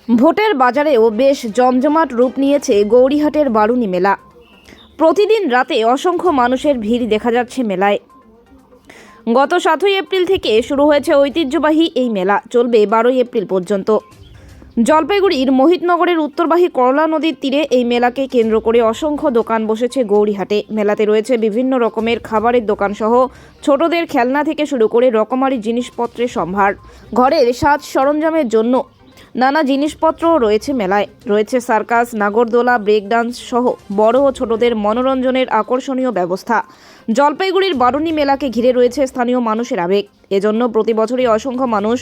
ভোটের বাজারেও বেশ জমজমাট রূপ নিয়েছে গৌরীহাটের বারুনি মেলা। প্রতিদিন রাতে অসংখ্য মানুষের ভিড় দেখা যাচ্ছে মেলায়। গত 7ই এপ্রিল থেকে শুরু হয়েছে ঐতিহ্যবাহী এই মেলা, চলবে 12ই এপ্রিল পর্যন্ত। জলপাইগুড়ির মোহিতনগরের উত্তরবাহী করলা নদীর তীরে এই মেলাকে কেন্দ্র করে অসংখ্য দোকান বসেছে গৌরীহাটে। মেলাতে রয়েছে বিভিন্ন রকমের খাবারের দোকান সহ ছোটদের খেলনা থেকে শুরু করে রকমারি জিনিসপত্রের সম্ভার। ঘরের সাজ সরঞ্জামের জন্য নানা জিনিসপত্রও রয়েছে মেলায়। রয়েছে সার্কাস, নাগরদোলা, ব্রেক ডান্স সহ বড় ও ছোটদের মনোরঞ্জনের আকর্ষণীয় ব্যবস্থা। জলপাইগুড়ির বারুনি মেলাকে ঘিরে রয়েছে স্থানীয় মানুষের আবেগ। এজন্য প্রতি বছরই অসংখ্য মানুষ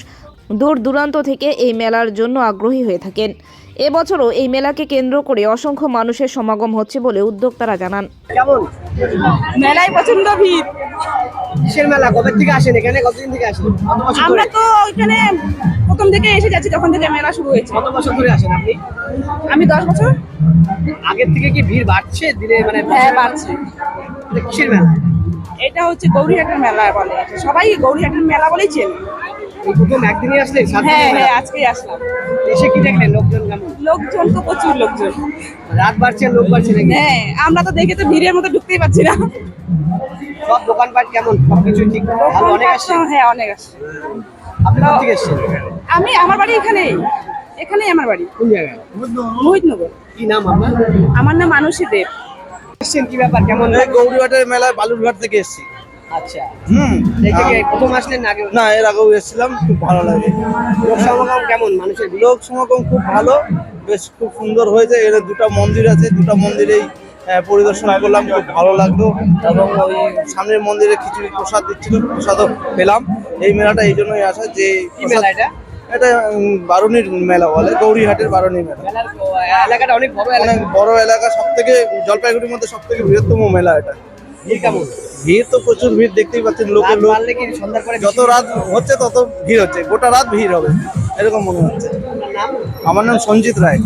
দূর দূরান্ত থেকে এই মেলার জন্য আগ্রহী হয়ে থাকেন। এবছরও এই মেলাকে কেন্দ্র করে অসংখ্য মানুষের সমাগম হচ্ছে বলে উদ্যোক্তারা জানান। কেমন মেলায় প্রচন্ড ভিড়। কিসের মেলা? কবে থেকে আসেন এখানে? কতদিন থেকে আসেন? কত বছর আমরা ধরে? তো ওইখানে প্রথম থেকে এসে যাচ্ছি, তখন থেকে মেলা শুরু হয়েছে। কত বছর ধরে আসেন আপনি? আমি 10 বছর। আগের থেকে কি ভিড় বাড়ছে দিনে মানে? হ্যাঁ, বাড়ছে। এটা কিসের মেলা? এটা হচ্ছে গৌরীহাটের মেলা বলে, সবাই গৌরীহাটের মেলা বলেই চেনে। এই প্রথম একদিনই আসলেন? সাত দিনের হ্যাঁ মেলা? হ্যাঁ, আজকেই আসলাম। এসে কি দেখলেন? লোকজন কেমন? লোকজন তো প্রচুর লোকজন। রাত বাড়ছে, লোক বাড়ছে নাকি? হ্যাঁ, আমরা তো দেখে তো ভিড়ের মধ্যে ঢুকতেই পারছি না। সব দোকানপাট কেমন? সবকিছু ঠিক ভালো? অনেক আসছে? হ্যাঁ, অনেক আসছে। আপনি কোথা থেকে এসেছেন? আমার বাড়ি এখানেই আমার বাড়ি কোন জায়গায়? মোহিতনগর। কি নাম আপনার? আমার নাম মানসী দেব। এসেছেন কি ব্যাপার? কেমন? এই গৌরীহাটের মেলায় বালুরঘাট থেকে এসেছি। আচ্ছা, দেখে কি প্রথম আসলেন না আগে? না, এর আগেও এসেছিলাম, খুব ভালো লাগে। লোক সমাগম কেমন? মানুষের ভিড়? লোক সমাগম খুব ভালো, বেশ খুব সুন্দর হয়েছে। এর দুটো মন্দির আছে, দুটো মন্দিরেই পরিদর্শন করলাম, খুব ভালো লাগলো। এবং ওই সামনের মন্দিরে খিচুড়ি প্রসাদ দিচ্ছিল, প্রসাদও পেলাম। এই মেলাটা এই জন্যই আসা যে কি মেলা এটা? এটা বারুনির মেলা বলে, গৌরীহাটের বারুনি মেলা। মেলার এলাকাটা অনেক বড় এলাকা। অনেক বড় এলাকা, সব থেকে জলপাইগুড়ির মধ্যে সব থেকে বৃহত্তম মেলা এটা। ভিড় কেমন? ভিড় তো প্রচুর ভিড়, দেখতেই পাচ্ছেন। লোকের রাত লোক বাড়লে কি সন্ধ্যার পরে যত রাত হচ্ছে তত ভিড় হচ্ছে, গোটা রাত ভিড় হবে এরকম মনে হচ্ছে। আপনার নাম? আমার নাম সঞ্জিত রায়।